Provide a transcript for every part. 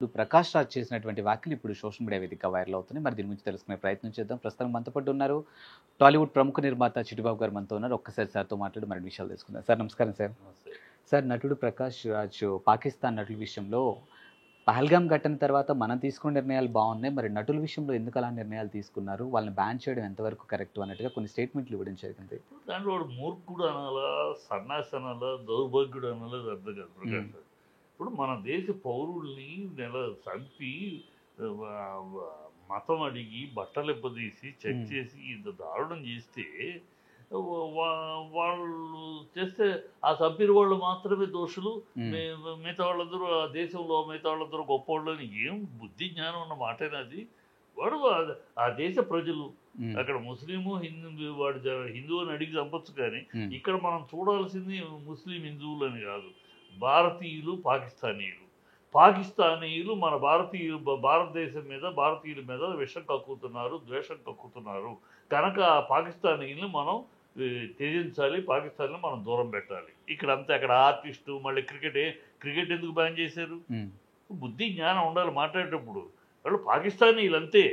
ఇప్పుడు ప్రకాష్ రాజ్ చేసినటువంటి వ్యాఖ్యలు ఇప్పుడు సోషల్ మీడియా వేదికగా వైరల్ అవుతున్నాయి. మరి దీని గురించి తెలుసుకునే ప్రయత్నం చేద్దాం. ప్రస్తుతం మనతో పాటు ఉన్నారు టాలీవుడ్ ప్రముఖ నిర్మాత చిట్టిబాబు గారు మనతో ఉన్నారు. ఒక్కసారి సార్తో మాట్లాడి మరిన్ని విషయాలు తెలుసుకుందాం. సార్ నమస్కారం సార్. సార్ నటుడు ప్రకాష్ రాజ్ పాకిస్తాన్ నటుల విషయంలో పహల్గామ్ ఘటన తర్వాత మనం తీసుకున్న నిర్ణయాలు బాగున్నాయి. మరి నటుల విషయంలో ఎందుకు అలా నిర్ణయాలు తీసుకున్నారు? వాళ్ళని బ్యాన్ చేయడం ఎంతవరకు కరెక్ట్ అన్నట్టుగా కొన్ని స్టేట్మెంట్లు ఇవ్వడం జరిగింది. దాంట్లో వాడు మూర్ఖుడు అనాలా, సన్నాసి అనాలా, దౌర్భాగ్యుడు అనాలా అది అర్థం కాదు ప్రకాష్ రాజ్. ఇప్పుడు మన దేశ పౌరుల్ని చంపి మతం అడిగి బట్టలు ఇప్పదీసి చెక్ చేసి ఇంత దారుణం చేస్తే వాళ్ళు చేస్తే ఆ చంపిన వాళ్ళు మాత్రమే దోషులు, మిగతా వాళ్ళందరూ ఆ దేశంలో మిగతా వాళ్ళందరూ గొప్పవాళ్ళు అని ఏం బుద్ధి జ్ఞానం ఉన్న మాటేనది. వాడు ఆ దేశ ప్రజలు అక్కడ ముస్లిము హిందూ వాడు హిందూ అని అడిగి చంపొచ్చు, కానీ ఇక్కడ మనం చూడాల్సింది ముస్లిం హిందువులు అని కాదు, భారతీయులు పాకిస్తానీయులు మన భారతదేశం మీద భారతీయుల మీద విషం కక్కుతున్నారు, ద్వేషం కక్కుతున్నారు. కనుక ఆ పాకిస్తానీయుల్ని మనం త్యజించాలి, పాకిస్తాన్ని మనం దూరం పెట్టాలి. ఇక్కడ అంతా అక్కడ ఆర్టిస్టు మళ్ళీ క్రికెట్ ఎందుకు బ్యాన్ చేశారు? బుద్ధి జ్ఞానం ఉండాలి మాట్లాడేటప్పుడు. వాళ్ళు పాకిస్తానీయులు అంతే.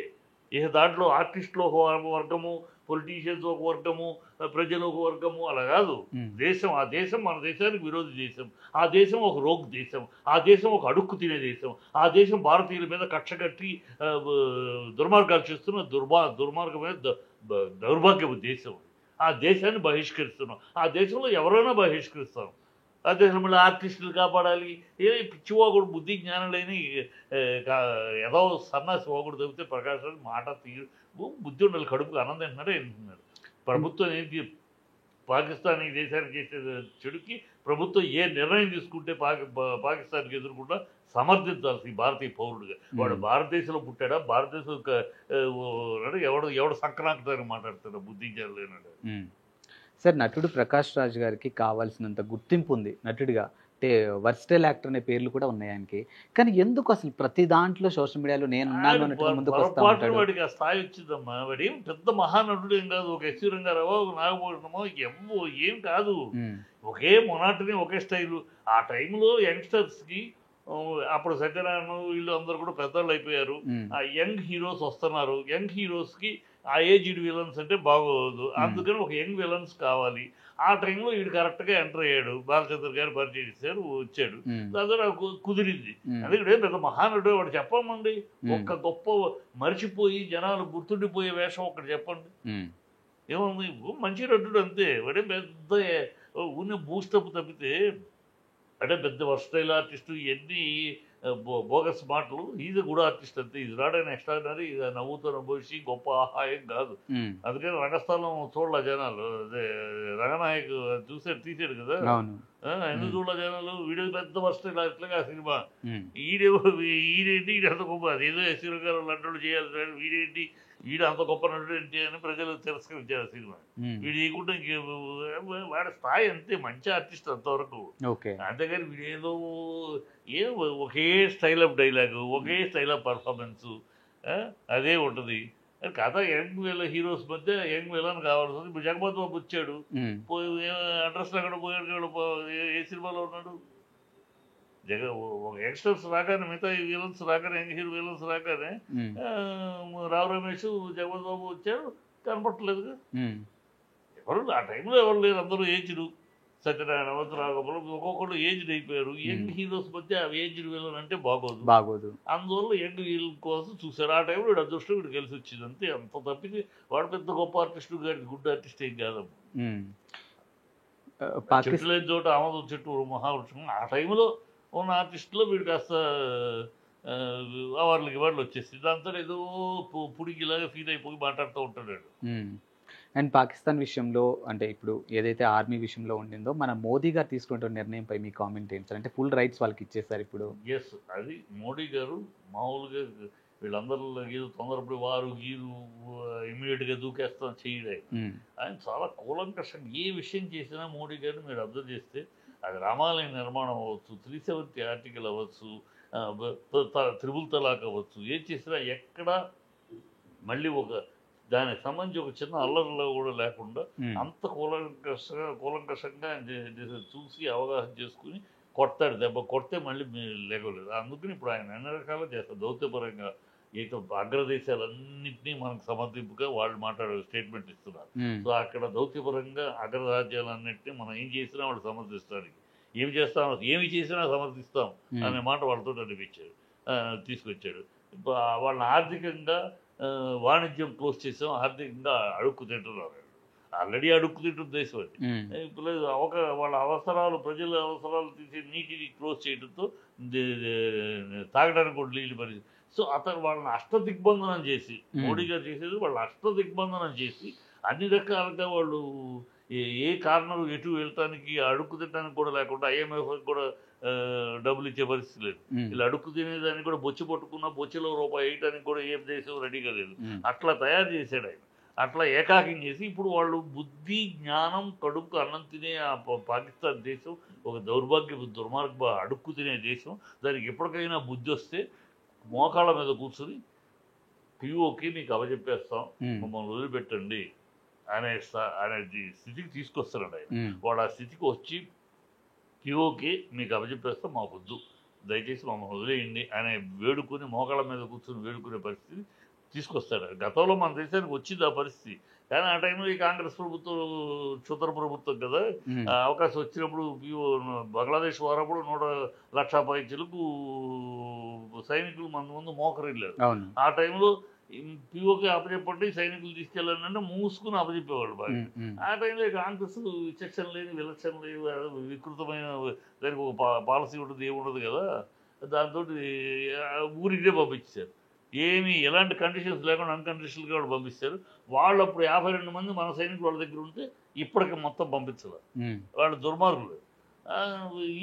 ఇక దాంట్లో ఆర్టిస్టులు ఒక వర్గము, పొలిటీషియన్స్ ఒక వర్గము, ప్రజలు ఒక వర్గము, అలా కాదు. ఆ దేశం మన దేశానికి విరోధి దేశం, ఆ దేశం ఒక రోగ్ దేశం, ఆ దేశం ఒక అడుక్కు తినే దేశం, ఆ దేశం భారతీయుల మీద కక్ష కట్టి దుర్మార్గాలు చేస్తున్న దుర్మార్గమైన దౌర్భాగ్యపు దేశం. ఆ దేశాన్ని బహిష్కరిస్తున్నాం. ఆ దేశంలో ఎవరైనా బహిష్కరిస్తాం. ఆ దేశంలో మళ్ళీ ఆర్టిస్టులు కాపాడాలి. పిచ్చివాగుడు బుద్ధి జ్ఞానం లేని ఏదో సన్నాసి వాగుడు తగ్గితే ప్రకాష్ రాజ్ మాట బుద్ధి ఉండాలి. కడుపుకు ఆనందం తింటున్నాడే వింటున్నాడు. ప్రభుత్వం ఏంటి పాకిస్తాన్ ఈ దేశానికి చేసే చెడుకి ప్రభుత్వం ఏ నిర్ణయం తీసుకుంటే పాకిస్తాన్కి ఎదుర్కొంటా సమర్థించాల్సి భారతీయ పౌరుడుగా. వాడు భారతదేశంలో పుట్టాడా, భారతదేశం ఎవడు సంక్రాంతిని మాట్లాడతాడా బుద్ధి జ్ఞానం లేనాడు. సార్ నటుడు ప్రకాష్ రాజ్ గారికి కావాల్సినంత గుర్తింపు ఉంది నటుడిగా, అంటే వర్స్టైల్ యాక్టర్ అనే పేర్లు కూడా ఉన్నాయి ఆయనకి. కానీ ఎందుకు అసలు ప్రతి దాంట్లో సోషల్ మీడియాలో నేనున్నాను అన్నట్టు ముందుకు వస్తా ఉంటాడు? వాడికి ఆ స్థాయి వచ్చిందమ్మా. వాడు ఏం పెద్ద మహానటుడు ఏం కాదు. ఒక ఎస్వి రంగారావు, ఒక నాగభూషణమో ఏం కాదు. ఒకే మొనాటని, ఒకే స్టైలు. ఆ టైంలో యంగ్స్టర్స్కి అప్పుడు సత్యనారాయణ వీళ్ళు అందరూ కూడా పెద్దవాళ్ళు అయిపోయారు. ఆ యంగ్ హీరోస్ వస్తున్నారు. యంగ్ హీరోస్కి ఆ ఏజ్డ్ విలన్స్ అంటే బాగోదు. అందుకని ఒక యంగ్ విలన్స్ కావాలి. ఆ టైంలో వీడు కరెక్ట్గా ఎంటర్ అయ్యాడు. బాలచంద్ర గారు పరిచయం చేశారు, వచ్చాడు. దాంతో నాకు కుదిరింది. అందుకే పెద్ద మహానటుడు వాడు చెప్పమండి. ఒక్క గొప్ప మర్చిపోయి జనాలు గుర్తుండిపోయే వేషం ఒకటి చెప్పండి. ఏముంది, మంచి నటుడు అంతే. వాడే పెద్ద ఉన్న బూస్టప్ తప్పితే అంటే పెద్ద వర్స్టైల్ ఆర్టిస్టు ఇవన్నీ బోగస్ మాటలు. ఈజ్ గుడ్ ఆర్టిస్ట్ అంతే. ఇది రాడైన ఎక్స్ట్రాడినరీ, నవ్వుతో నవ్వేసి గొప్ప ఆహాయం కాదు. అందుకని రంగస్థలం చూడాల జనాలు. అదే రంగనాయక్ తీసాడు కదా, ఎందుకు చూడాల జనాలు? వీడియో పెద్ద వర్స్టైల్ ఆర్టిస్ట్గా ఆ సినిమా. ఈడేంటి అంత గొప్ప, అదేదో ఎస్వి గారు నటుడు చేయాలి, వీడేంటి వీడు అంత గొప్ప నటుడు ఏంటి అని ప్రజలు తిరస్కరించారు ఆ సినిమా. వీడు చేయకుండా వాడి స్థాయి అంతే, మంచి ఆర్టిస్ట్ అంతవరకు. అంతేగాని వీడేదో ఒకే స్టైల్ ఆఫ్ డైలాగు, ఒకే స్టైల్ ఆఫ్ పర్ఫార్మెన్సు అదే ఉంటుంది. కథ యంగ్ హీరోస్ మధ్య యంగ్ విలన్ కావాల్సి ఉంది. ఇప్పుడు జగపతి బాబు వచ్చాడు, అడ్రస్ అక్కడ పోయాడు, ఏ సినిమాలో ఉన్నాడు? ఒక యంగ్స్టర్స్ రాగానే, మిగతా విలన్స్ రాగానే, యంగ్ హీరో విలన్స్ రాగానే రావు రమేష్, జగపతి బాబు వచ్చారు, కనపట్టలేదుగా. ఎవరు ఆ టైంలో ఎవరు లేరు, అందరూ ఏజ్డ్. సత్యనారాయణ, రాఘవపురం ఒక్కొక్కరు ఏజ్డ్ అయిపోయారు. యంగ్ హీరోస్ మధ్య ఏజ్డ్ విలన్ అంటే బాగోదు. అందువల్ల యంగ్ విలన్ కోసం చూశారు. ఆ టైంలో వీడు అదృష్టం వీడు కలిసి వచ్చింది అంతే. అంత తప్పించి వాడు పెద్ద గొప్ప ఆర్టిస్టు గారికి గుడ్ ఆర్టిస్ట్ ఏం కాదమ్మా. చెట్టు లేని చోట ఆమోదం చెట్టు మహావృక్షం. ఆ టైంలో ఉన్న ఆర్టిస్టులో వీడు కాస్త అవార్డులకి వచ్చేసి దాంతో ఏదో పుడికిలాగా ఫీల్ అయిపోయి మాట్లాడుతూ ఉంటాడు. అండ్ పాకిస్తాన్ విషయంలో, అంటే ఇప్పుడు ఏదైతే ఆర్మీ విషయంలో ఉండిందో, మన మోదీ గారు తీసుకుంటున్న నిర్ణయంపై మీ కామెంట్ ఏంటి సార్? అంటే ఫుల్ రైట్స్ వాళ్ళకి ఇచ్చేసారు ఇప్పుడు. ఎస్, అది మోడీ గారు మామూలుగా వీళ్ళందరూ ఏదో తొందరపడి వారు గీరు ఇమీడియట్గా దూకేస్తాం చేయడే. ఆయన చాలా కూలంకషంగా ఏ విషయం చేసినా మోడీ గారిని మీరు అబ్జర్వ్ చేస్తే, అది రామాలయ నిర్మాణం అవ్వచ్చు, 370 ఆర్టికల్ అవ్వచ్చు, త్రిబుల్ తలాక్ అవ్వచ్చు, ఏం చేసినా ఎక్కడ మళ్ళీ దానికి సంబంధించి ఒక చిన్న అల్లరిలో కూడా లేకుండా అంత కూలంకషంగా చూసి అవగాహన చేసుకుని కొడతాడు దెబ్బ, కొడితే మళ్ళీ లేగలేదు. అందుకని ఇప్పుడు ఆయన అన్ని రకాలు చేస్తారు దౌత్యపరంగా. ఏదో అగ్రదేశాలన్నింటినీ మనకు సమర్థింపుగా వాళ్ళు స్టేట్మెంట్ ఇస్తున్నారు. సో అక్కడ దౌత్యపరంగా అగ్రరాజ్యాలన్నింటినీ మనం ఏం చేసినా వాళ్ళు సమర్థిస్తానికి, ఏమి చేసినా సమర్థిస్తాం అనే మాట వాళ్ళతో అనిపించాడు, తీసుకొచ్చాడు. వాళ్ళని ఆర్థికంగా వాణిజ్యం క్లోజ్ చేసాం, ఆర్థికంగా అడుక్కు తింటున్నారు. ఆల్రెడీ అడుక్కు తింటున్న దేశం అది. ఇప్పుడు వాళ్ళ అవసరాలు, ప్రజల అవసరాలు తీసి నీటిని క్లోజ్ చేయడంతో తాగడానికి కూడా నీళ్ళు పరిస్థితి. సో అతను వాళ్ళని అష్టదిగ్బంధనం చేసి, మోడీ గారు చేసేది వాళ్ళని అష్టదిగ్బంధనం చేసి అన్ని రకాలుగా వాళ్ళు ఏ కారణం ఎటు వెళ్ళటానికి, అడుక్కు తినడానికి కూడా లేకుండా IMF కూడా డబ్బులు ఇచ్చే పరిస్థితి లేదు. ఇలా అడుక్కు తినేదానికి కూడా బొచ్చి పట్టుకున్న బొచ్చిలో రూపాయి వేయటానికి కూడా ఏ దేశం రెడీగా లేదు. అట్లా తయారు చేశాడు ఆయన. అట్లా ఏకాకం చేసి ఇప్పుడు వాళ్ళు బుద్ధి, జ్ఞానం, కడుపుకు అన్నం తినే ఆ పాకిస్తాన్ దేశం ఒక దుర్మార్గ అడుక్కు తినే దేశం. దానికి ఎప్పటికైనా బుద్ధి వస్తే మోకాళ్ళ మీద కూర్చుని POకి మీకు అప్పచెప్పేస్తాం, మమ్మల్ని వదిలిపెట్టండి అనే స్థితికి తీసుకొస్తున్నాడు ఆయన. వాడు ఆ స్థితికి వచ్చి POకి మీకు అప్పచెప్పేస్తాం, మాకు వద్దు, దయచేసి మమ్మల్ని వదిలేయండి అనే వేడుకుని మోకాళ్ళ మీద కూర్చుని వేడుకునే పరిస్థితి తీసుకొస్తాడు. గతంలో మన దేశానికి వచ్చింది ఆ పరిస్థితి. కానీ ఆ టైంలో ఈ కాంగ్రెస్ ప్రభుత్వం క్షుద్ర ప్రభుత్వం కదా, అవకాశం వచ్చినప్పుడు బంగ్లాదేశ్ వారప్పుడు 1,00,000 పైచలకు సైనికులు మన ముందు మోకరిల్లారు. ఆ టైంలో POకి అప్పచెప్పండి, సైనికులు తీసుకెళ్ళండి అంటే మూసుకుని అప్పచెప్పేవాళ్ళు బాగా. ఆ టైంలో కాంగ్రెస్ విచక్షణ లేదు, విలక్షణ లేదు, వికృతమైన దానికి ఒక పాలసీ ఉంటుంది, ఏముండదు కదా. దాంతో ఊరికే పంపించారు. ఎలాంటి కండిషన్స్ లేకుండా అన్కండిషనల్గా వాళ్ళు పంపిస్తారు. వాళ్ళు అప్పుడు 52 మంది మన సైనికులు వాళ్ళ దగ్గర ఉంటే ఇప్పటికి మొత్తం పంపించాలి. వాళ్ళు దుర్మార్గులు.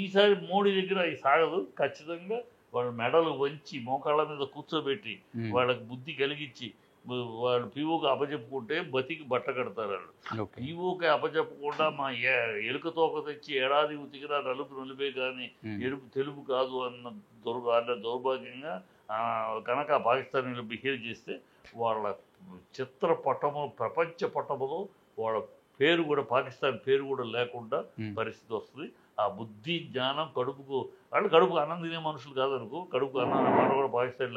ఈసారి మోడీ దగ్గర అవి సాగదు. ఖచ్చితంగా వాళ్ళ మెడలు వంచి మోకాళ్ళ మీద కూర్చోబెట్టి వాళ్ళకి బుద్ధి కలిగించి వాళ్ళు POకి అప్పచెప్పుకుంటే బతికి బట్ట కడతారు వాళ్ళు. POకి అప్పచెప్పకుండా మా ఎలుక తోక తెచ్చి ఏడాది ఉతికినా నలుపే కానీ తెలుపు కాదు అన్న దౌర్భాగ్యంగా కనుక పాకిస్తానీలు బిహేవ్ చేస్తే వాళ్ళ చిత్ర పటము, ప్రపంచ పటములో వాళ్ళ పేరు కూడా, పాకిస్తాన్ పేరు కూడా లేకుండా పరిస్థితి వస్తుంది. ఆ బుద్ధి, జ్ఞానం, కడుపుకు అన్నం తినే మనుషులు కాదనుకో, కడుపుకు అన్నం కూడా పాకిస్తాన్